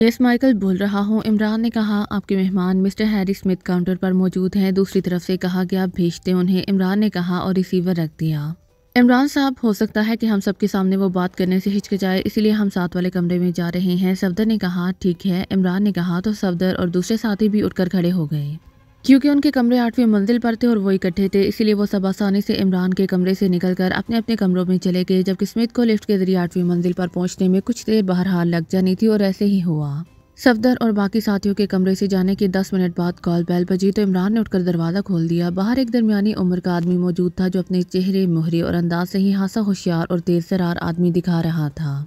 Yes Michael बोल रहा हूँ। इमरान ने कहा, आपके मेहमान मिस्टर हैरी स्मिथ काउंटर पर मौजूद हैं। दूसरी तरफ से कहा कि आप भेज दें उन्हें। इमरान ने कहा और रिसीवर रख दिया। इमरान साहब, हो सकता है कि हम सबके सामने वो बात करने से हिचकिचाए, इसलिए हम साथ वाले कमरे में जा रहे हैं। सफदर ने कहा, ठीक है। इमरान ने कहा तो सफदर और दूसरे साथी भी उठकर खड़े हो गए। क्योंकि उनके कमरे 8वीं मंजिल पर थे और वो इकट्ठे थे, इसीलिए वो सब आसानी से इमरान के कमरे से निकलकर अपने अपने कमरों में चले गए। जबकि स्मिथ को लिफ्ट के जरिए 8वीं मंजिल पर पहुंचने में कुछ देर बहरहाल लग जानी थी और ऐसे ही हुआ। सफदर और बाकी साथियों के कमरे से जाने के 10 मिनट बाद कॉल बेल बजी तो इमरान ने उठकर दरवाज़ा खोल दिया। बाहर एक दरमियानी उम्र का आदमी मौजूद था जो अपने चेहरे, मुहरे और अंदाज से ही हासा होशियार और तेज तरार आदमी दिखा रहा था।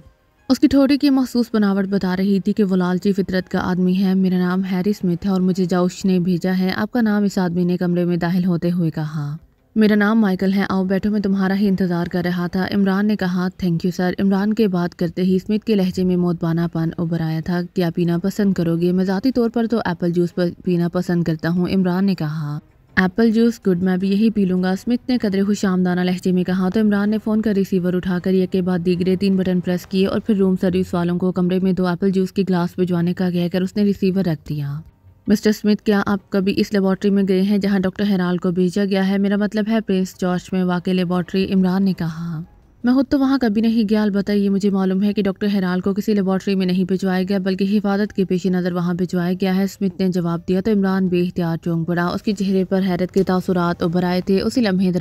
उसकी ठोड़ी की महसूस बनावट बता रही थी कि वो लालची फितरत का आदमी है। मेरा नाम हैरी स्मिथ है और मुझे जाउश ने भेजा है। आपका नाम? इस आदमी ने कमरे में दाखिल होते हुए कहा। मेरा नाम माइकल है। आओ बैठो, मैं तुम्हारा ही इंतज़ार कर रहा था। इमरान ने कहा, थैंक यू सर। इमरान के बात करते ही स्मिथ के लहजे में मोतबानापन उभर आया था। क्या पीना पसंद करोगे? मैं ज़ाती तौर पर तो एप्पल जूस पीना पसंद करता हूँ। इमरान ने कहा, एप्पल जूस? गुड, मैं भी यही पी लूँगा। स्मिथ ने कदरे खुशामदाना लहजे में कहा तो इमरान ने फ़ोन का रिसीवर उठाकर एक के बाद दीगरे 3 बटन प्रेस किए और फिर रूम सर्विस वालों को कमरे में 2 एप्पल जूस की गिलास भिजवाने का कहकर उसने रिसीवर रख दिया। मिस्टर स्मिथ, क्या आप कभी इस लेबॉर्ट्री में गए हैं जहां डॉक्टर हेराल को भेजा गया है? मेरा मतलब है प्रिंस जॉर्ज में वाक़ई लेबॉर्ट्री। इमरान ने कहा, मैं खुद तो वहां कभी नहीं गया। अलबत्ता ये मुझे मालूम है कि डॉक्टर हेराल को किसी लेबॉर्ट्री में नहीं भिजवाया गया बल्कि हिफाजत के पेश नज़र वहां भिजवाया गया है। स्मिथ ने जवाब दिया तो इमरान बेइख्तियार चौंक पड़ा। उसके चेहरे पर हैरत के तासुरात उभर आए थे। उसी लम्हे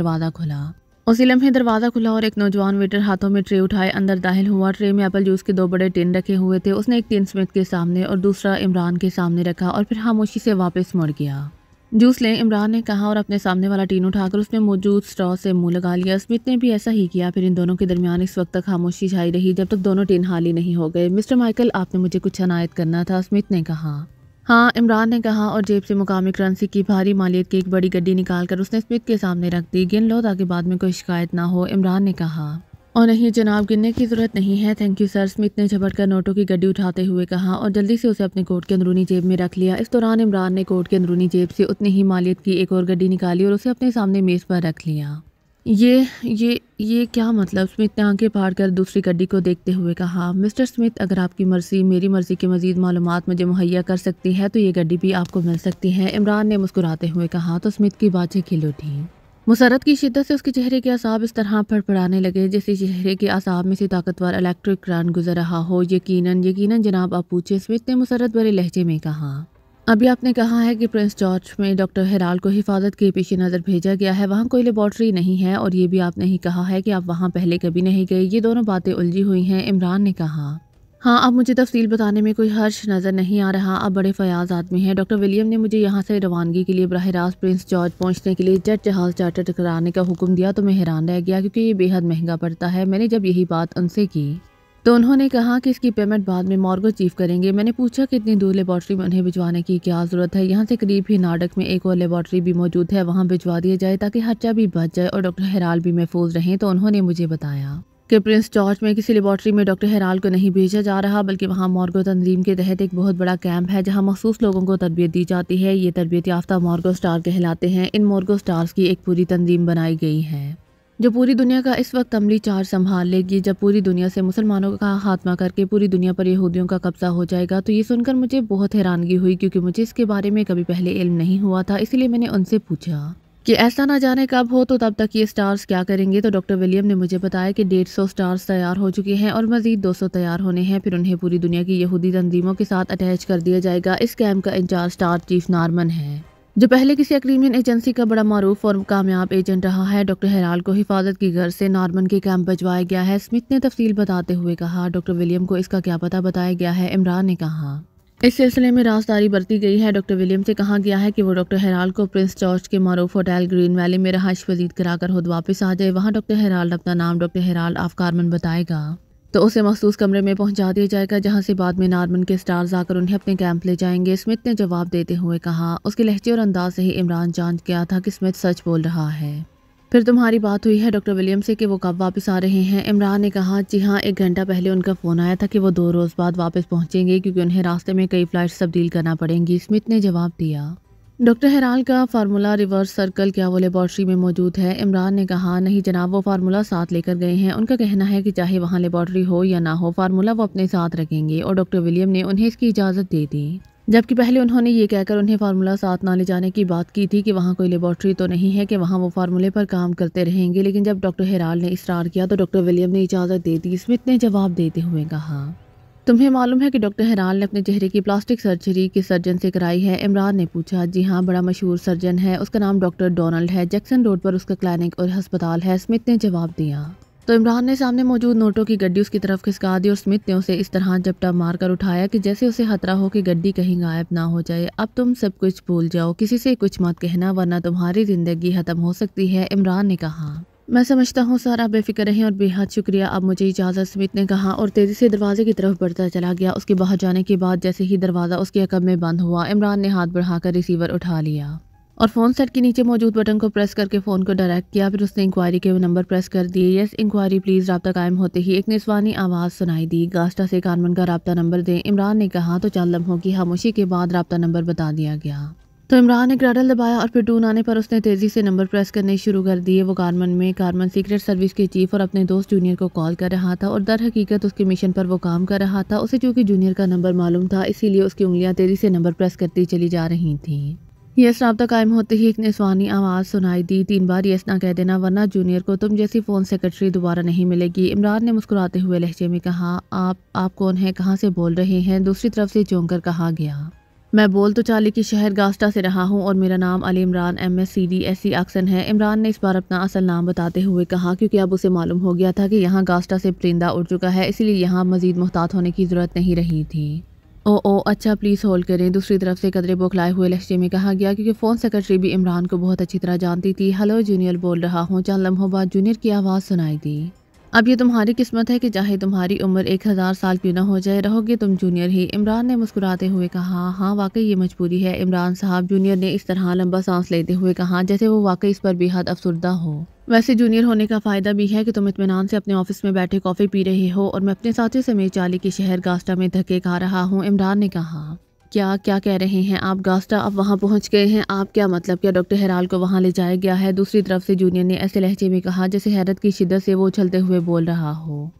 दरवाज़ा खुला और एक नौजवान वेटर हाथों में ट्रे उठाए अंदर दाखिल हुआ। ट्रे में एप्पल जूस के 2 बड़े टिन रखे हुए थे। उसने एक टिन स्मिथ के सामने और दूसरा इमरान के सामने रखा और फिर खामोशी से वापस मुड़ गया। जूस लें, इमरान ने कहा और अपने सामने वाला टिन उठाकर उसमें मौजूद स्ट्रॉ से मुंह लगा लिया। स्मिथ ने भी ऐसा ही किया। फिर इन दोनों के दरमियान इस वक्त तक खामोशी छाई रही जब तक दोनों टिन खाली नहीं हो गए। मिस्टर माइकल, आपने मुझे कुछ अनायत करना था, स्मिथ ने कहा। हाँ, इमरान ने कहा और जेब से मुकामी करेंसी की भारी मालियत की एक बड़ी गड्डी निकालकर उसने स्मिथ के सामने रख दी। गिन लो ताकि बाद में कोई शिकायत ना हो, इमरान ने कहा। और नहीं जनाब, गिनने की जरूरत नहीं है, थैंक यू सर, स्मिथ ने झपट कर नोटों की गड्डी उठाते हुए कहा और जल्दी से उसे अपने कोट के अंदरूनी जेब में रख लिया। इस दौरान इमरान ने कोट के अंदरूनी जेब से उतनी ही मालियत की एक और गड्डी निकाली और उसे अपने सामने मेज़ पर रख लिया। ये क्या मतलब? स्मिथ ने आंखें फाड़ कर दूसरी गड्डी को देखते हुए कहा। मिस्टर स्मिथ, अगर आपकी मर्जी मेरी मर्जी के मजीद मालूमात मुझे मुहैया कर सकती है तो ये गड्डी भी आपको मिल सकती है, इमरान ने मुस्कुराते हुए कहा तो स्मिथ की बातें खिल उठी। मुसरत की शिद्दत से उसके चेहरे के आसाब इस तरह फड़फड़ाने लगे जैसे चेहरे के आसाब में से ताकतवर इलेक्ट्रिक करंट गुजर रहा हो। यकीनन जनाब, आप पूछे, स्मिथ ने मुसरत भरे लहजे में कहा। अभी आपने कहा है कि प्रिंस जॉर्ज में डॉक्टर हेराल को हिफाजत के पेश नज़र भेजा गया है। वहाँ कोई लेबॉर्ट्री नहीं है और ये भी आपने ही कहा है कि आप वहाँ पहले कभी नहीं गए। ये दोनों बातें उलझी हुई हैं, इमरान ने कहा। हाँ, अब मुझे तफसील बताने में कोई हर्ष नज़र नहीं आ रहा। आप बड़े फयाज आदमी हैं। डॉक्टर विलियम ने मुझे यहाँ से रवानगी के लिए बराह रास्त प्रिंस जॉर्ज पहुँचने के लिए जेट जहाज़ चार्टर कराने का हुक्म दिया तो मैं हैरान रह गया क्योंकि ये बेहद महंगा पड़ता है। मैंने जब यही बात उनसे की तो उन्होंने कहा कि इसकी पेमेंट बाद में मॉर्गो चीफ करेंगे। मैंने पूछा कि इतनी दूर लेबॉर्ट्री में उन्हें भिजवाने की क्या ज़रूरत है? यहाँ से करीब ही नाडक में एक और लेबॉर्ट्री भी मौजूद है, वहाँ भिजवा दिया जाए ताकि खर्चा भी बच जाए और डॉक्टर हेराल भी महफूज रहें। तो उन्होंने मुझे बताया कि प्रिंस जॉर्ज में किसी लेबॉर्ट्री में डॉक्टर हेराल को नहीं भेजा जा रहा बल्कि वहाँ मॉर्गो तंजीम के तहत एक बहुत बड़ा कैंप है जहाँ मखसूस लोगों को तरबियत दी जाती है। ये तरबियत याफ्ता मॉर्गो स्टार कहलाते हैं। इन मॉर्गो स्टार्स की एक पूरी तंजीम बनाई गई है जो पूरी दुनिया का इस वक्त अमली चार्ज संभाल लेगी। जब पूरी दुनिया से मुसलमानों का खात्मा करके पूरी दुनिया पर यहूदियों का कब्जा हो जाएगा तो ये सुनकर मुझे बहुत हैरानगी हुई क्योंकि मुझे इसके बारे में कभी पहले इल्म नहीं हुआ था। इसलिए मैंने उनसे पूछा कि ऐसा ना जाने कब हो तो तब तक ये स्टार्स क्या करेंगे। तो डॉक्टर विलियम ने मुझे बताया कि 150 स्टार्स तैयार हो चुके हैं और मजीद 200 तैयार होने हैं। फिर उन्हें पूरी दुनिया की यहूदी तंजीमों के साथ अटैच कर दिया जाएगा। इस कैंप का इंचार्ज स्टार चीफ नार्मन है जो पहले किसी अक्रीमियन एजेंसी का बड़ा मारूफ और कामयाब एजेंट रहा है। डॉक्टर हेराल को हिफाजत की गर्ज से नार्मन के कैंप भिजवाया गया है, स्मिथ ने तफसील बताते हुए कहा। डॉक्टर विलियम को इसका क्या पता बताया गया है, इमरान ने कहा। इस सिलसिले में राजदारी बरती गई है। डॉक्टर विलियम से कहा गया है कि वो डॉक्टर हेराल को प्रिंस जॉर्ज के मारूफ होटल ग्रीन वैली में रहाइश वजीद कराकर खुद वापस आ जाए। वहाँ डॉक्टर हेराल अपना नाम डॉक्टर हेराल ऑफ कार्मन बताएगा तो उसे मखसूस कमरे में पहुंचा दिया जाएगा जहां से बाद में नार्मन के स्टार्स आकर उन्हें अपने कैंप ले जाएंगे, स्मिथ ने जवाब देते हुए कहा। उसके लहजे और अंदाज से ही इमरान जान गया था कि स्मिथ सच बोल रहा है। फिर तुम्हारी बात हुई है डॉक्टर विलियम से कि वो कब वापस आ रहे हैं, इमरान ने कहा। जी हाँ, 1 घंटा पहले उनका फ़ोन आया था कि वो 2 रोज़ बाद वापस पहुंचेंगे क्योंकि उन्हें रास्ते में कई फ़्लाइट्स तब्दील करना पड़ेंगी, स्मिथ ने जवाब दिया। डॉक्टर हेराल का फार्मूला रिवर्स सर्कल क्या वो लेबॉर्ट्री में मौजूद है? इमरान ने कहा, नहीं जनाब, वो फार्मूला साथ लेकर गए हैं। उनका कहना है कि चाहे वहाँ लेबॉर्ट्री हो या ना हो, फार्मूला वो अपने साथ रखेंगे और डॉक्टर विलियम ने उन्हें इसकी इजाज़त दे दी। जबकि पहले उन्होंने ये कहकर उन्हें फार्मूला साथ ना ले जाने की बात की थी कि वहाँ कोई लेबॉर्ट्री तो नहीं है कि वहाँ वो फार्मूले पर काम करते रहेंगे। लेकिन जब डॉक्टर हेराल ने इसरार किया तो डॉक्टर विलियम ने इजाज़त दे दी। स्मिथ ने जवाब देते हुए कहा, तुम्हें मालूम है कि डॉक्टर हेराल ने अपने चेहरे की प्लास्टिक सर्जरी किस सर्जन से कराई है? इमरान ने पूछा। जी हाँ, बड़ा मशहूर सर्जन है, उसका नाम डॉक्टर डोनाल्ड है। जैक्सन रोड पर उसका क्लिनिक और अस्पताल है, स्मिथ ने जवाब दिया। तो इमरान ने सामने मौजूद नोटों की गड्डी उसकी तरफ खिसका दी और स्मिथ ने उसे इस तरह झपटा मारकर उठाया कि जैसे उसे खतरा हो कि गड्डी कहीं गायब ना हो जाए। अब तुम सब कुछ भूल जाओ, किसी से कुछ मत कहना वरना तुम्हारी जिंदगी खत्म हो सकती है, इमरान ने कहा। मैं समझता हूँ सर, आप बेफिक्र रहें और बेहद शुक्रिया, अब मुझे इजाज़त, स्मिथ ने कहा और तेज़ी से दरवाजे की तरफ बढ़ता चला गया। उसके बाहर जाने के बाद जैसे ही दरवाज़ा उसके अकब में बंद हुआ, इमरान ने हाथ बढ़ाकर रिसीवर उठा लिया और फ़ोन सेट के नीचे मौजूद बटन को प्रेस करके फ़ोन को डायरेक्ट किया। फिर उसने इंक्वायरी के नंबर प्रेस कर दिए। Yes enquiry please. राब्ता कायम होते ही एक निस्वानी आवाज़ सुनाई दी, गास्टा से कारमन का राब्ता नंबर दें। इमरान ने कहा तो चंद लम्हों की खामोशी के बाद राब्ता नंबर बता दिया गया। तो इमरान ने ग्राडल दबाया और फिर टून आने पर उसने तेज़ी से नंबर प्रेस करने शुरू कर दिए। वो कारमन सीक्रेट सर्विस के चीफ और अपने दोस्त जूनियर को कॉल कर रहा था और दर हकीकत उसके मिशन पर वो काम कर रहा था। उसे चूँकि जूनियर का नंबर मालूम था, इसीलिए उसकी उंगलियां तेज़ी से नंबर प्रेस करती चली जा रही थीं। यस राब्ता कायम होते ही एक निस्वानी आवाज़ सुनाई दी, 3 बार यस ना कह देना वरना जूनियर को तुम जैसी फ़ोन सेक्रेटरी दोबारा नहीं मिलेगी। इमरान ने मुस्कुराते हुए लहजे में कहा, आप कौन हैं, कहाँ से बोल रहे हैं? दूसरी तरफ से चौंक कर कहा गया, मैं बोल तो चाली की शहर गास्टा से रहा हूँ और मेरा नाम अली इमरान MSCD एक्शन है। इमरान ने इस बार अपना असल नाम बताते हुए कहा, क्योंकि अब उसे मालूम हो गया था कि यहाँ गास्टा से परिंदा उड़ चुका है, इसलिए यहाँ मजीद मुहतात होने की ज़रूरत नहीं रही थी। ओ अच्छा, प्लीज़ होल्ड करें। दूसरी तरफ से कदरे बौखलाए हुए लहजे में कहा गया, क्योंकि फ़ोन सेक्रेटरी भी इमरान को बहुत अच्छी तरह जानती थी। हेलो जूनियर बोल रहा हूँ। चंद लम्हों बाद जूनियर की आवाज़ सुनाई दी। अब ये तुम्हारी किस्मत है कि चाहे तुम्हारी उम्र 1000 साल क्यों ना हो जाए, रहोगे तुम जूनियर ही। इमरान ने मुस्कुराते हुए कहा, हाँ वाकई ये मजबूरी है इमरान साहब। जूनियर ने इस तरह लंबा सांस लेते हुए कहा जैसे वो वाकई इस पर बेहद अफसुर्दा हो। वैसे जूनियर होने का फ़ायदा भी है कि तुम इत्मीनान से अपने ऑफिस में बैठे कॉफ़ी पी रहे हो और मैं अपने साथियों समेत चाली के शहर गास्टा में धक्के खा रहा हूँ। इमरान ने कहा, क्या कह रहे हैं आप? गास्टा आप वहाँ पहुँच गए हैं? आप क्या मतलब, क्या डॉक्टर हेराल को वहाँ ले जाया गया है? दूसरी तरफ से जूनियर ने ऐसे लहजे में कहा जैसे हैरत की शिद्दत से वो उछलते हुए बोल रहा हो।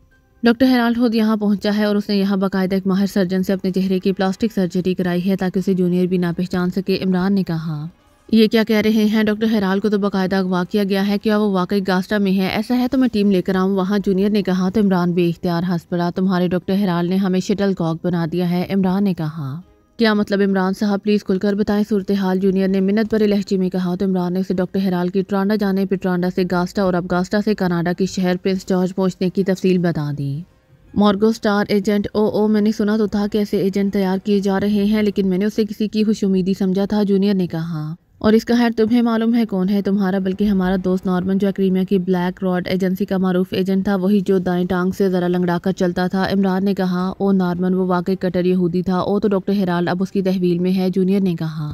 डॉक्टर हेराल खुद यहाँ पहुँचा है और उसने यहाँ बाकायदा एक माहिर सर्जन से अपने चेहरे की प्लास्टिक सर्जरी कराई है ताकि उसे जूनियर भी ना पहचान सके। इमरान ने कहा, ये क्या कह रहे हैं? डॉक्टर हेराल को तो बाकायदा अगवा किया गया है, क्या वो वाकई गास्टा में है? ऐसा है तो मैं टीम लेकर आऊँ वहाँ, जूनियर ने कहा। तो इमरान बेइख्तियार हंस पड़ा। तुम्हारे डॉक्टर हेराल ने हमें शटल कॉक बना दिया है, इमरान ने कहा। क्या मतलब इमरान साहब, प्लीज़ खुलकर बताएं सूरत हाल, जूनियर ने मिन्नत भरे लहजे में कहा। तो इमरान ने उसे डॉक्टर हेराल की ट्रांडा जाने फिर ट्रांडा से गास्टा और अब गास्टा से कनाडा की शहर प्रिंस जॉर्ज पहुंचने की तफसील बता दी। मॉर्गो स्टार एजेंट, ओ मैंने सुना तो था कि ऐसे एजेंट तैयार किए जा रहे हैं, लेकिन मैंने उसे किसी की खुशउम्मीदी समझा था, जूनियर ने कहा। और इसका खैर तुम्हें मालूम है कौन है? तुम्हारा बल्कि हमारा दोस्त नॉर्मन, जो क्रीमिया की ब्लैक रॉड एजेंसी का मारूफ एजेंट था, वही जो दाएं टांग से ज़रा लंगड़ा कर चलता था। इमरान ने कहा, ओ नॉर्मन, वो वाकई कट्टर यहूदी था। ओ तो डॉक्टर हेराल अब उसकी तहवील में है, जूनियर ने कहा।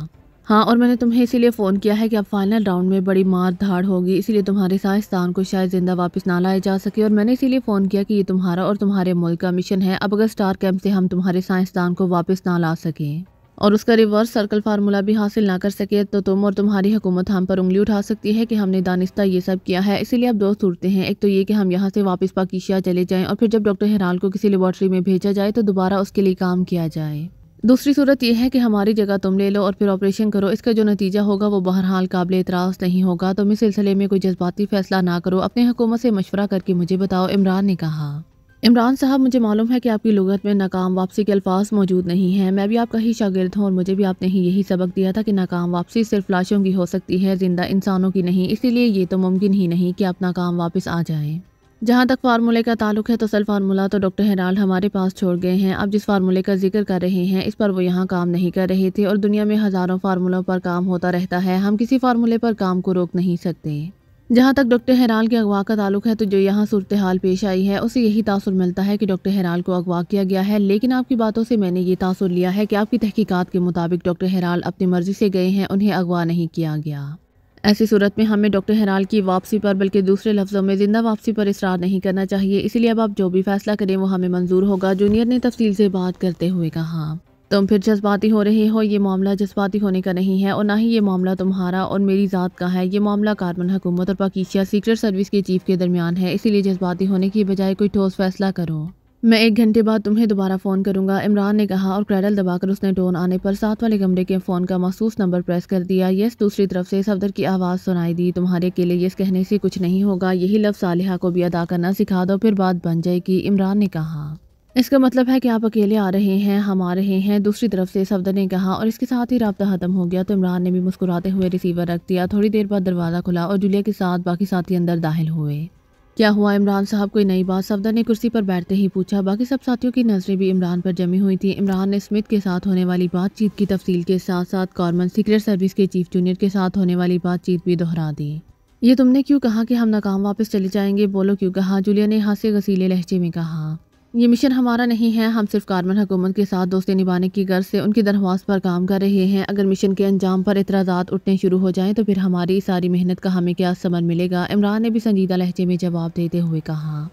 हाँ, और मैंने तुम्हें इसीलिए फ़ोन किया है कि अब फाइनल राउंड में बड़ी मार धाड़ होगी, इसीलिए तुम्हारे साइंसदान को शायद जिंदा वापस ना लाया जा सके। और मैंने इसीलिए फ़ोन किया कि ये तुम्हारा और तुम्हारे मुल्क का मिशन है। अब अगर स्टार कैंप से हम तुम्हारे साइंसदान को वापस ना ला सकें और उसका रिवर्स सर्कल फार्मूला भी हासिल ना कर सके तो तुम और तुम्हारी हुकूमत हम पर उंगली उठा सकती है कि हमने दानिस्ता ये सब किया है। इसीलिए अब 2 सूरतें हैं, एक तो ये कि हम यहाँ से वापस पाकिस्तान चले जाएं और फिर जब डॉक्टर हेराल को किसी लेबॉर्ट्री में भेजा जाए तो दोबारा उसके लिए काम किया जाए। दूसरी सूरत यह है कि हमारी जगह तुम ले लो और फिर ऑपरेशन करो। इसका जो नतीजा होगा वो बहरहाल काबिल एतराज़ नहीं होगा। तुम इस सिलसिले में कोई जज्बाती फैसला ना करो, अपने हुकूमत से मशवरा करके मुझे बताओ, इमरान ने कहा। इमरान साहब, मुझे मालूम है कि आपकी लुगत में नाकाम वापसी के अल्फाज मौजूद नहीं हैं। मैं भी आपका ही शागिर्द हूँ और मुझे भी आपने ही यही सबक दिया था कि नाकाम वापसी सिर्फ लाशों की हो सकती है, जिंदा इंसानों की नहीं। इसीलिए ये तो मुमकिन ही नहीं कि आप नाकाम वापस आ जाएं। जहाँ तक फार्मूले का ताल्लुक है तो असल फार्मूला तो डॉक्टर हेराल हमारे पास छोड़ गए हैं। अब जिस फार्मूले का जिक्र कर रहे हैं इस पर वो यहाँ काम नहीं कर रहे थे और दुनिया में हज़ारों फार्मूलों पर काम होता रहता है। हम किसी फार्मूले पर काम को रोक नहीं सकते। जहाँ तक डॉक्टर हेराल के अगवा का ताल्लुक है तो जो यहाँ सूरत हाल पेश आई है उसे यही तासुर मिलता है कि डॉक्टर हेराल को अगवा किया गया है। लेकिन आपकी बातों से मैंने ये तासुर लिया है कि आपकी तहकीकात के मुताबिक डॉक्टर हेराल अपनी मर्जी से गए हैं, उन्हें अगवा नहीं किया गया। ऐसी सूरत में हमें डॉक्टर हेराल की वापसी पर बल्कि दूसरे लफ्ज़ों में जिंदा वापसी पर इसरार नहीं करना चाहिए। इसलिए अब आप जो भी फैसला करें वो हमें मंजूर होगा, जूनियर ने तफसील से बात करते हुए कहा। तुम फिर जज्बाती हो रहे हो। ये मामला जज्बाती होने का नहीं है और ना ही ये मामला तुम्हारा और मेरी ज़ात का है। ये मामला कार्बन हुकूमत और पाकिस्तान सीक्रेट सर्विस के चीफ के दरमियान है, इसीलिए जज्बाती होने की बजाय कोई ठोस फैसला करो। मैं 1 घंटे बाद तुम्हें दोबारा फ़ोन करूंगा, इमरान ने कहा और क्रैडल दबाकर उसने टोन आने पर साथ वाले कमरे के फ़ोन का मखसूस नंबर प्रेस कर दिया। यस। दूसरी तरफ से सफदर की आवाज़ सुनाई दी। तुम्हारे अकेले यस कहने से कुछ नहीं होगा, यही लफ्ज़ सालिहा को भी अदा करना सिखा दो, फिर बात बन जाएगी, इमरान ने कहा। इसका मतलब है कि आप अकेले आ रहे हैं, हम आ रहे हैं, दूसरी तरफ से सफदर ने कहा और इसके साथ ही राब्ता ख़त्म हो गया। तो इमरान ने भी मुस्कुराते हुए रिसीवर रख दिया। थोड़ी देर बाद दरवाज़ा खुला और जूलिया के साथ बाकी साथी अंदर दाखिल हुए। क्या हुआ इमरान साहब, कोई नई बात? सफदर ने कुर्सी पर बैठते ही पूछा। बाकी सब साथियों की नजरें भी इमरान पर जमी हुई थी। इमरान ने स्मिथ के साथ होने वाली बातचीत की तफसील के साथ साथ कॉर्मन सीक्रेट सर्विस के चीफ जूनियर के साथ होने वाली बातचीत भी दोहरा दी। ये तुमने क्यों कहा कि हम नाकाम वापस चले जाएंगे? बोलो क्यों कहा? जूलिया ने हास्य गसीले लहजे में कहा। ये मिशन हमारा नहीं है, हम सिर्फ कार्बन हुकूमत के साथ दोस्ती निभाने की गर्ज से उनकी दरख्वास्त पर काम कर रहे हैं। अगर मिशन के अंजाम पर इतराज़ात उठने शुरू हो जाएं तो फिर हमारी सारी मेहनत का हमें क्या समन मिलेगा? इमरान ने भी संजीदा लहजे में जवाब देते हुए कहा।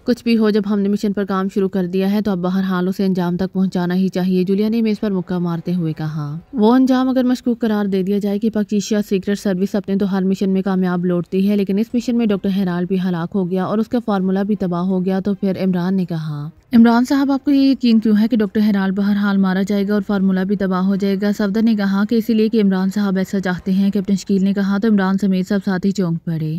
कुछ भी हो, जब हमने मिशन पर काम शुरू कर दिया है तो अब बहरहाल उसे अंजाम तक पहुंचाना ही चाहिए, जूलिया ने मेज़ पर मुक्का मारते हुए कहा। वो अंजाम अगर मशकूक करार दे दिया जाए कि पाकिस्तान सीक्रेट सर्विस अपने तो हर मिशन में कामयाब लौटती है, लेकिन इस मिशन में डॉक्टर हेराल्ड भी हलाक हो गया और उसका फार्मूला भी तबाह हो गया, तो फिर? इमरान ने कहा। इमरान साहब, आपको ये यकीन क्यों है कि डॉक्टर हेराल्ड बहरहाल मारा जाएगा और फार्मूला भी तबाह हो जाएगा? सफदर ने कहा कि इसीलिए कि इमरान साहब ऐसा चाहते हैं, कैप्टन शकील ने कहा। तो इमरान समेत सब साथी चौंक पड़े।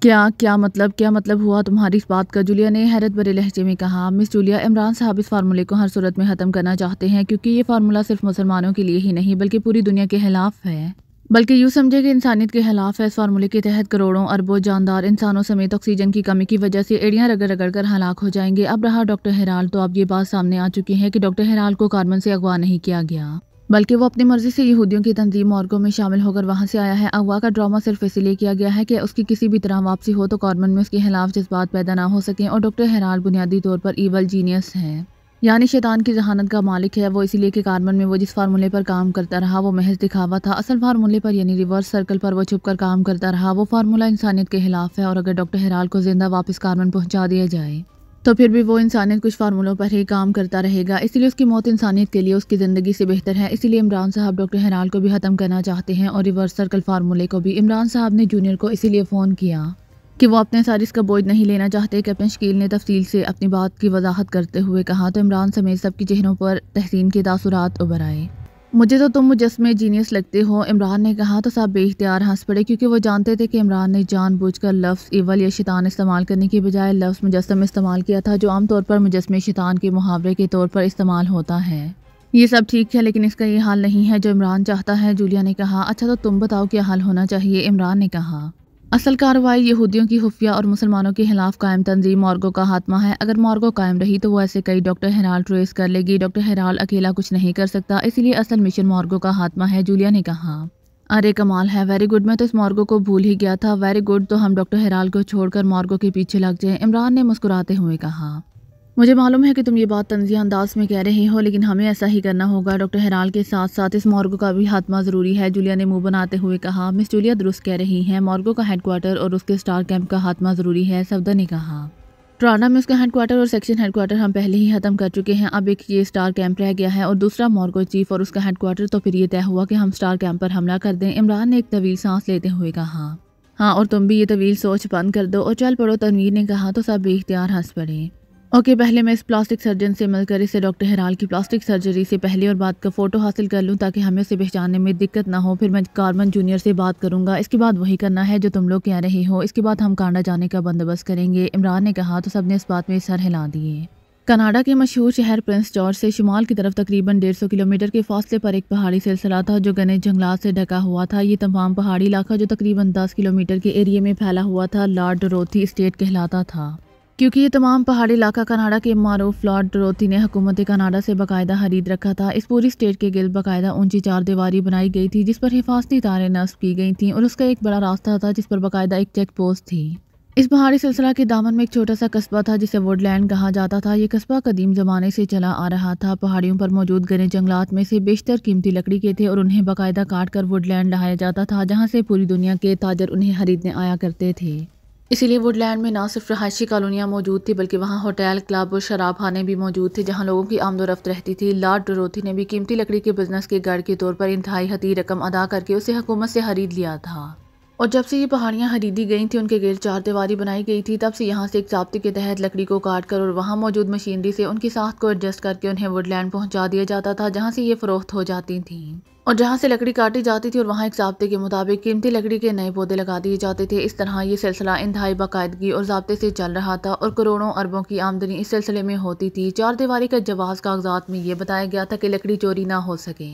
क्या मतलब हुआ तुम्हारी इस बात का? जूलिया ने हैरत भरे लहजे में कहा। मिस जूलिया, इमरान साहब इस फार्मूले को हर सूरत में ख़त्म करना चाहते हैं, क्योंकि ये फार्मूला सिर्फ मुसलमानों के लिए ही नहीं बल्कि पूरी दुनिया के खिलाफ है, बल्कि यूँ समझे कि इंसानियत के खिलाफ है। इस फार्मूले के तहत करोड़ों अरबों जानदार इंसानों समेत ऑक्सीजन की कमी की वजह से एड़ियाँ रगड़ रगड़ कर हलाक हो जाएंगे। अब रहा डॉक्टर हेराल्ड, तो अब ये बात सामने आ चुकी है कि डॉक्टर हेराल्ड को कार्बन से अगवा नहीं किया गया, बल्कि वो अपनी मर्जी से यहूदियों की तंजीम मॉर्गो में शामिल होकर वहां से आया है। अगवा का ड्रामा सिर्फ इसलिए किया गया है कि उसकी किसी भी तरह वापसी हो तो कार्बन में उसके खिलाफ जज्बात पैदा ना हो सकें। और डॉक्टर हेराल्ड बुनियादी तौर पर ईवल जीनियस है, यानी शैतान की जहानत का मालिक है। वो इसीलिए कि कार्बन में वो जिस फार्मूले पर काम करता रहा वो महज दिखावा था। असल फार्मूले पर यानी रिवर्स सर्कल पर वो छुपकर काम करता रहा। वो फार्मूला इंसानियत के खिलाफ है और अगर डॉक्टर हेराल्ड को जिंदा वापस कार्बन पहुंचा दिया जाए तो फिर भी वो इंसानियत कुछ फार्मूलों पर ही काम करता रहेगा। इसीलिए उसकी मौत इंसानियत के लिए उसकी ज़िंदगी से बेहतर है। इसीलिए इमरान साहब डॉक्टर हेराल्ड को भी ख़त्म करना चाहते हैं और रिवर्स सर्कल फार्मूले को भी। इमरान साहब ने जूनियर को इसीलिए फ़ोन किया कि वो अपने सारिस का बोझ नहीं लेना चाहते। कैप्टन शकील ने तफसील से अपनी बात की वजाहत करते हुए कहा। तो इमरान समेत सबके चेहरों पर तहसीन के तासुरात उभर आए। मुझे तो तुम मुजस्मे जीनियस लगते हो, इमरान ने कहा। तो सब बेइख्तियार हंस पड़े, क्योंकि वो जानते थे कि इमरान ने जानबूझकर लफ्ज़ इवल या शैतान इस्तेमाल करने की बजाय लफ्ज़ मुजस्सम इस्तेमाल किया था, जो आमतौर पर मुजस्मे शैतान के मुहावरे के तौर पर इस्तेमाल होता है। ये सब ठीक है, लेकिन इसका ये हाल नहीं है जो इमरान चाहता है, जूलिया ने कहा। अच्छा तो तुम बताओ क्या हाल होना चाहिए, इमरान ने कहा। असल कार्रवाई यहूदियों की खुफिया और मुसलमानों के खिलाफ कायम तंजीम मॉर्गो का खात्मा है। अगर मॉर्गो कायम रही तो वो ऐसे कई डॉक्टर हेराल्ड ट्रेस कर लेगी। डॉक्टर हेराल्ड अकेला कुछ नहीं कर सकता, इसीलिए असल मिशन मॉर्गो का खात्मा है, जूलिया ने कहा। अरे कमाल है, वेरी गुड, मैं तो इस मॉर्गो को भूल ही गया था। वेरी गुड, तो हम डॉक्टर हेराल्ड को छोड़कर मॉर्गो के पीछे लग जाएं, इमरान ने मुस्कुराते हुए कहा। मुझे मालूम है कि तुम ये बात तंज़िया अंदाज में कह रही हो, लेकिन हमें ऐसा ही करना होगा। डॉक्टर हेराल्ड के साथ साथ इस मॉर्गो का भी खात्मा ज़रूरी है, जूलिया ने मुंह बनाते हुए कहा। मिस जूलिया दुरुस्त कह रही हैं, मॉर्गो का हेडक्वार्टर और उसके स्टार कैंप का खात्मा ज़रूरी है, सफदर ने कहा। ट्राना में उसका हेडक्वार्टर और सेक्शन हेडक्वार्टर हम पहले ही ख़त्म कर चुके हैं, अब एक ये स्टार कैंप रह गया है और दूसरा मॉर्गो चीफ और उसका हेडक्वार्टर। तो फिर ये तय हुआ कि हम स्टार कैंप पर हमला कर दें, इमरान ने एक तवील सांस लेते हुए कहा। हाँ, और तुम भी ये तवील सोच बंद कर दो और चल पड़ो, तनवीर ने कहा। तो सब बेइख्तियार हंस पड़े। ओके, पहले मैं इस प्लास्टिक सर्जन से मिलकर इसे डॉक्टर हेराल्ड की प्लास्टिक सर्जरी से पहले और बाद का फ़ोटो हासिल कर लूँ ताकि हमें उसे पहचानने में दिक्कत ना हो। फिर मैं कार्बन जूनियर से बात करूँगा। इसके बाद वही करना है जो तुम लोग कह रहे हो। इसके बाद हम कनाडा जाने का बंदोबस्त करेंगे, इमरान ने कहा। तो सबने इस बात में सर हिला दिए। कनाडा के मशहूर शहर प्रिंस जॉर्ज से शुमाल की तरफ तकरीबन 150 किलोमीटर के फासले पर एक पहाड़ी सिलसिला था जो घने जंगलात से ढका हुआ था। ये तमाम पहाड़ी इलाका जो तकरीबन 10 किलोमीटर के एरिया में फैला हुआ था लॉर्ड डोरोथी स्टेट कहलाता था, क्योंकि ये तमाम पहाड़ी इलाका कनाडा के मारूफ लॉर्ड डोरोथी ने हुकूमत कनाडा से बाकायदा खरीद रखा था। इस पूरी स्टेट के गिर्द बाकायदा ऊंची चारदीवारी बनाई गई थी जिस पर हिफाजती तारें नस्ब की गई थीं और उसका एक बड़ा रास्ता था जिस पर बाकायदा एक चेक पोस्ट थी। इस पहाड़ी सिलसिला के दामन में एक छोटा सा कस्बा था जिसे वुडलैंड कहा जाता था। ये कस्बा कदीम ज़माने से चला आ रहा था। पहाड़ियों पर मौजूद घने जंगलात में से बेशतर कीमती लकड़ी के थे और उन्हें बाकायदा काट कर वुडलैंड लाया जाता था, जहाँ से पूरी दुनिया के ताजर उन्हें खरीदने आया करते थे। इसीलिए वुडलैंड में न सिर्फ रहायशी कॉलोनियाँ मौजूद थी बल्कि वहाँ होटल, क्लब और शराब खाने भी मौजूद थे जहाँ लोगों की आमदोरफ्त रहती थी। लॉर्ड डोरोथी ने भी कीमती लकड़ी के बिजनेस के गार्ड के तौर पर इंतहाई हती रकम अदा करके उसे हुकूमत से खरीद लिया था। और जब से ये पहाड़ियाँ खरीदी गई थी उनके गिर्द चारदीवारी बनाई गई थी, तब से यहाँ से एक ज़ाब्ते के तहत लकड़ी को काट कर और वहाँ मौजूद मशीनरी से उनकी साख्त को एडजस्ट करके उन्हें वुडलैंड पहुँचा दिया जाता था जहाँ से ये फ़रोख्त हो जाती थी। और जहाँ से लकड़ी काटी जाती थी और वहाँ एक ज़ाब्ते के मुताबिक कीमती लकड़ी के नए पौधे लगा दिए जाते थे। इस तरह ये सिलसिला इंतहाई बाकायदगी और ज़ाब्ते से चल रहा था और करोड़ों अरबों की आमदनी इस सिलसिले में होती थी। चारदीवारी का जवाज़ कागजात में ये बताया गया था कि लकड़ी चोरी ना हो सके।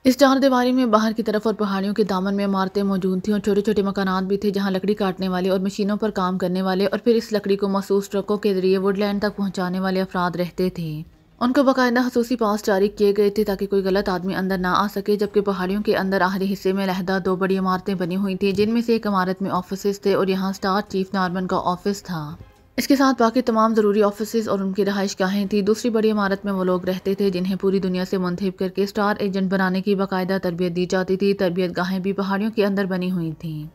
इस चारदीवारी में बाहर की तरफ और पहाड़ियों के दामन में इमारतें मौजूद थीं और छोटे छोटे मकानात भी थे जहां लकड़ी काटने वाले और मशीनों पर काम करने वाले और फिर इस लकड़ी को मखसूस ट्रकों के जरिए वुडलैंड तक पहुंचाने वाले अफराद रहते थे। उनको बाकायदा खसूसी पास जारी किए गए थे ताकि कोई गलत आदमी अंदर ना आ सके। जबकि पहाड़ियों के अंदर आखिरी हिस्से में अलहदा 2 बड़ी इमारतें बनी हुई थी जिनमें से एक इमारत में ऑफिस थे और यहाँ स्टार चीफ नॉर्मन का ऑफिस था। इसके साथ बाकी तमाम ज़रूरी ऑफिस और उनकी रहाइश गाहें थी। दूसरी बड़ी इमारत में वो लोग रहते थे जिन्हें पूरी दुनिया से मुंतखब करके स्टार एजेंट बनाने की बाकायदा तरबियत दी जाती थी। तरबियत गाहें भी पहाड़ियों के अंदर बनी हुई थीं।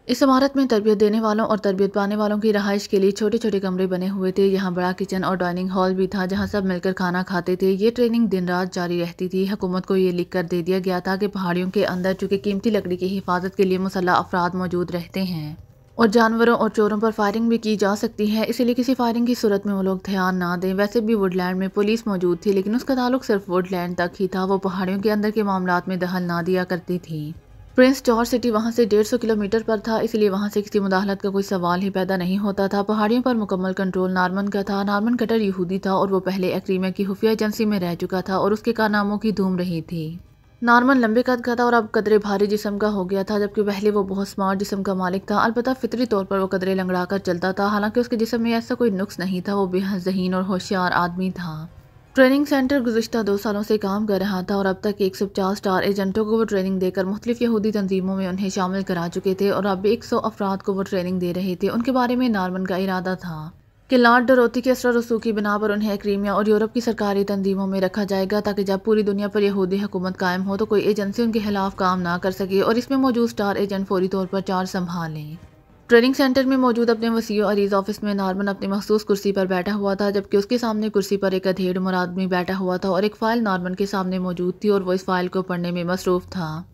इस इमारत में तरबियत देने वालों और तरबियत पाने वालों की रहाइश के लिए छोटे छोटे कमरे बने हुए थे। यहाँ बड़ा किचन और डाइनिंग हॉल भी था जहाँ सब मिलकर खाना खाते थे। ये ट्रेनिंग दिन रात जारी रहती थी। हुकूमत को ये लिख कर दे दिया गया था कि पहाड़ियों के अंदर चूँकि कीमती लकड़ी की हिफाजत के लिए मुसल्लह अफराद मौजूद रहते हैं और जानवरों और चोरों पर फायरिंग भी की जा सकती है, इसलिए किसी फायरिंग की सूरत में वो लोग ध्यान ना दें। वैसे भी वुडलैंड में पुलिस मौजूद थी लेकिन उसका ताल्लुक सिर्फ वुडलैंड तक ही था। वो पहाड़ियों के अंदर के मामलात में दखल ना दिया करती थी। प्रिंस जॉर्ज सिटी वहाँ से 150 किलोमीटर पर था, इसलिए वहाँ से किसी मुदाखलत का कोई सवाल ही पैदा नहीं होता था। पहाड़ियों पर मुकम्मल कंट्रोल नॉर्मन का था। नॉर्मन कट्टर यहूदी था और वो पहले एक्रीमिया की खुफिया एजेंसी में रह चुका था और उसके कारनामों की धूम रही थी। नॉर्मन लंबे कद का था और अब कदरे भारी जिस्म का हो गया था, जबकि पहले वो बहुत स्मार्ट जिस्म का मालिक था। अलबत्ता फितरी तौर पर वो कदरे लंगड़ा कर चलता था। हालांकि उसके जिस्म में ऐसा कोई नुक्स नहीं था। वो बेहद ज़हीन और होशियार आदमी था। ट्रेनिंग सेंटर गुज़िश्ता 2 सालों से काम कर रहा था और अब तक 150 स्टार एजेंटों को वो ट्रेनिंग देकर मुख्तलिफ यहूदी तंजीमों में उन्हें शामिल करा चुके थे और अब 100 अफराद को वो ट्रेनिंग दे रहे थे। उनके बारे में नॉर्मन का इरादा था कि लॉर्ड डोरोथी के असर रसूख की बिना पर उन्हें क्रीमिया और यूरोप की सरकारी तंजीमों में रखा जाएगा ताकि जब पूरी दुनिया पर यहूदी हुकूमत कायम हो तो कोई एजेंसी उनके खिलाफ काम ना कर सके और इसमें मौजूद स्टार एजेंट फौरी तौर पर चार्ज संभालें। ट्रेनिंग सेंटर में मौजूद अपने वसीओ अरीज ऑफिस में नॉर्मन अपनी मखसूस कुर्सी पर बैठा हुआ था, जबकि उसके सामने कुर्सी पर एक अधेड़ उम्र आदमी बैठा हुआ था और एक फ़ाइल नॉर्मन के सामने मौजूद थी और वो इस फाइल को पढ़ने में मसरूफ़ था।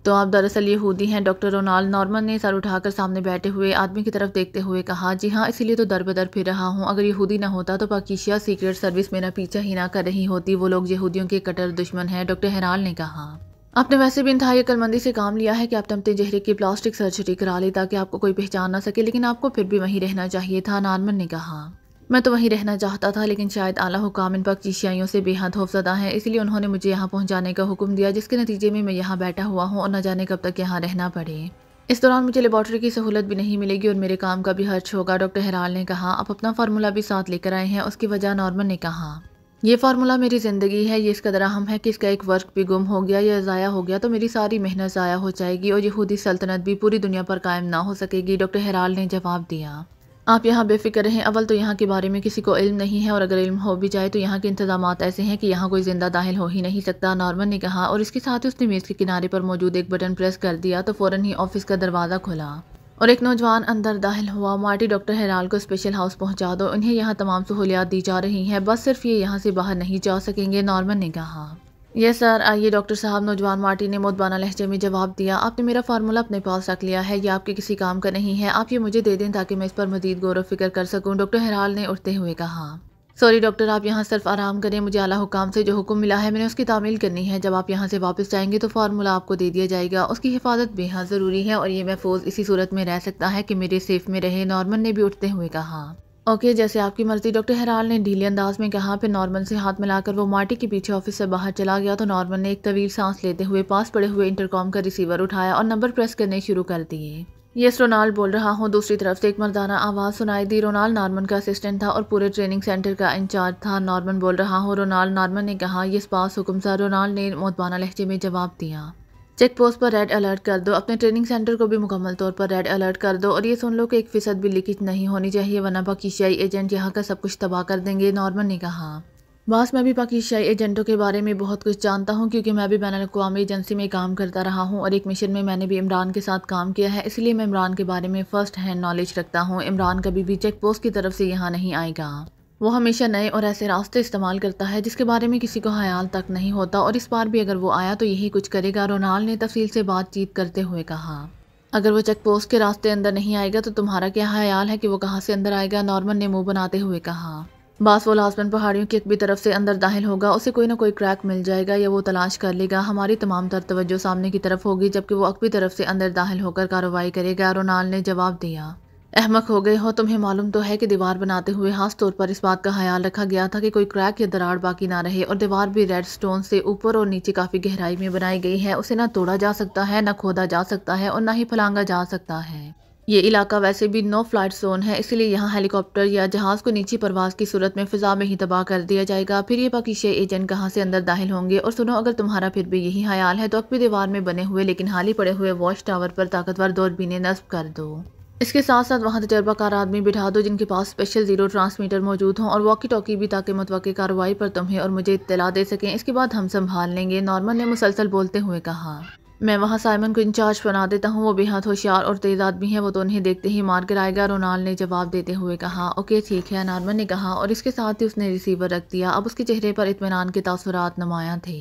तो आप दरअसल यहूदी हैं डॉक्टर रोनाल्ड, नॉर्मन ने सर उठाकर सामने बैठे हुए आदमी की तरफ देखते हुए कहा। जी हाँ, इसीलिए तो दर बदर फिर रहा हूँ। अगर यहूदी ना होता तो पाकिस्तान सीक्रेट सर्विस मेरा पीछा ही ना कर रही होती। वो लोग यहूदियों के कट्टर दुश्मन हैं, डॉक्टर हेराल ने कहा। आपने वैसे भी इंतहाई अक्लमंदी से काम लिया है कि आप अपने चेहरे की प्लास्टिक सर्जरी करा ली ताकि आपको कोई पहचान ना सके, लेकिन आपको फिर भी वहीं रहना चाहिए था, नॉर्मन ने कहा। मैं तो वहीं रहना चाहता था लेकिन शायद आला हुकाम इन पाकिस्तानियों से बेहद खौफज़दा हैं, इसलिए उन्होंने मुझे यहाँ पहुँचाने का हुक्म दिया, जिसके नतीजे में मैं यहाँ बैठा हुआ हूँ और न जाने कब तक यहाँ रहना पड़े। इस दौरान मुझे लेबॉर्ट्री की सहूलत भी नहीं मिलेगी और मेरे काम का भी खर्च होगा, डॉक्टर हेराल ने कहा। आप अपना फार्मूला भी साथ लेकर आए हैं, उसकी वजह, नॉर्मन ने कहा। ये फार्मूला मेरी ज़िंदगी है, ये इसका कदर अहम है कि इसका एक वर्क भी गुम हो गया या ज़ाया हो गया तो मेरी सारी मेहनत ज़ाया हो जाएगी और यहूदी सल्तनत भी पूरी दुनिया पर कायम ना हो सकेगी, डॉक्टर हेराल ने जवाब दिया। आप यहाँ बेफिक्र रहें। अव्वल तो यहाँ के बारे में किसी को इल्म नहीं है और अगर इल्म हो भी जाए तो यहाँ के इंतजामात ऐसे हैं कि यहाँ कोई जिंदा दाखिल हो ही नहीं सकता, नॉर्मन ने कहा। और इसके साथ ही उसने मेज़ के किनारे पर मौजूद एक बटन प्रेस कर दिया तो फ़ौरन ही ऑफिस का दरवाज़ा खुला और एक नौजवान अंदर दाखिल हुआ। मार्टी, डॉक्टर हेराल को स्पेशल हाउस पहुँचा दो, इन्हें यहाँ तमाम सहूलियात दी जा रही हैं, बस सिर्फ ये यहाँ से बाहर नहीं जा सकेंगे, नॉर्मन ने कहा। यस सर, आइए डॉक्टर साहब, नौजवान मार्टी ने मुतबाना लहजे में जवाब दिया। आपने मेरा फार्मूला अपने पास रख लिया है, ये आपके किसी काम का नहीं है, आप ये मुझे दे दें ताकि मैं इस पर मजीद गौर व फिक्र कर सकूं, डॉक्टर हेराल ने उठते हुए कहा। सॉरी डॉक्टर, आप यहाँ सिर्फ आराम करें, मुझे आला हुकाम से जो हुक्म मिला है मैंने उसकी तामील करनी है। जब आप यहाँ से वापस जाएंगे तो फार्मूला आपको दे दिया जाएगा, उसकी हिफाजत बेहद ज़रूरी है और ये महफूज इसी सूरत में रह सकता है कि मेरे सेफ में रहे, नॉर्मन ने भी उठते हुए कहा। ओके, जैसे आपकी मर्जी, डॉक्टर हेराल ने ढीले अंदाज में कहा। फिर नॉर्मन से हाथ मिलाकर वो मार्टी के पीछे ऑफिस से बाहर चला गया तो नॉर्मन ने एक तवील सांस लेते हुए पास पड़े हुए इंटरकॉम का रिसीवर उठाया और नंबर प्रेस करने शुरू कर दिए। यस, रोनाल्ड बोल रहा हूँ, दूसरी तरफ से एक मर्दाना आवाज़ सुनाई दी। रोनाल्ड नॉर्मन का असिस्टेंट था और पूरे ट्रेनिंग सेंटर का इंचार्ज था। नॉर्मन बोल रहा हूँ, रोनाल्ड, नॉर्मन ने कहा। यस पास हुक्म सर, रोनाल्ड ने मुतबाना लहजे में जवाब दिया। चेक पोस्ट पर रेड अलर्ट कर दो, अपने ट्रेनिंग सेंटर को भी मुकम्मल तौर पर रेड अलर्ट कर दो और ये सुन लो कि 1% भी लीकेज नहीं होनी चाहिए वरना पाकिस्तानी एजेंट यहाँ का सब कुछ तबाह कर देंगे, नॉर्मन ने कहा। बॉस, मैं भी पाकिस्तानी एजेंटों के बारे में बहुत कुछ जानता हूँ, क्योंकि मैं भी बैनुल-अक़वामी एजेंसी में काम करता रहा हूँ और एक मिशन में मैंने भी इमरान के साथ काम किया है, इसलिए मैं इमरान के बारे में फ़र्स्ट हैंड नॉलेज रखता हूँ। इमरान कभी भी चेक पोस्ट की तरफ से यहाँ नहीं आएगा। वो हमेशा नए और ऐसे रास्ते इस्तेमाल करता है जिसके बारे में किसी को ख़याल तक नहीं होता, और इस बार भी अगर वो आया तो यही कुछ करेगा। रोनाल्ड ने तफसील से बातचीत करते हुए कहा। अगर वो चेक पोस्ट के रास्ते अंदर नहीं आएगा तो तुम्हारा क्या ख्याल है कि वो कहाँ से अंदर आएगा? नॉर्मन ने मुंह बनाते हुए कहा। बास, वो लाजमन पहाड़ियों की अकबी तरफ से अंदर दाखिल होगा, उसे कोई ना कोई क्रैक मिल जाएगा या वो तलाश कर लेगा। हमारी तमाम तर तवज्जो सामने की तरफ होगी, जबकि वो अकबी तरफ से अंदर दाखिल होकर कार्रवाई करेगा। रोनाल्ड ने जवाब दिया। अहमक हो गए हो, तुम्हें मालूम तो है कि दीवार बनाते हुए खास तौर पर इस बात का ख्याल रखा गया था कि कोई क्रैक या दरार बाकी ना रहे, और दीवार भी रेड स्टोन से ऊपर और नीचे काफ़ी गहराई में बनाई गई है। उसे ना तोड़ा जा सकता है, ना खोदा जा सकता है और ना ही फलांगा जा सकता है। ये इलाका वैसे भी नो फ्लाइट जोन है, इसलिए यहाँ हेलीकॉप्टर या जहाज को नीची परवाज की सूरत में फिजा में ही तबाह कर दिया जाएगा। फिर ये पाकिस्तानी एजेंट कहाँ से अंदर दाखिल होंगे? और सुनो, अगर तुम्हारा फिर भी यही ख्याल है तो अकबी दीवार में बने हुए लेकिन हाली पड़े हुए वॉच टावर पर ताकतवर दूरबीनें नस्ब कर दो। इसके साथ साथ वहाँ तजर्बाकार आदमी बिठा दो जिनके पास स्पेशल जीरो ट्रांसमीटर मौजूद हों, और वॉकी टॉकी भी, ताकि मुतवक्की कार्रवाई पर तुम्हें और मुझे इत्तला दे सकें। इसके बाद हम संभाल लेंगे, नॉर्मन ने मुसलसल बोलते हुए कहा। मैं वहाँ साइमन को इंचार्ज बना देता हूँ, वो बेहद होशियार और तेज आदमी है, वो तो उन्हें देखते ही मार कर आएगा। रोनाल्ड ने जवाब देते हुए कहा। ओके ठीक है, नॉर्मन ने कहा, और इसके साथ ही उसने रिसीवर रख दिया। अब उसके चेहरे पर इत्मीनान के तासुरात नुमायां थे।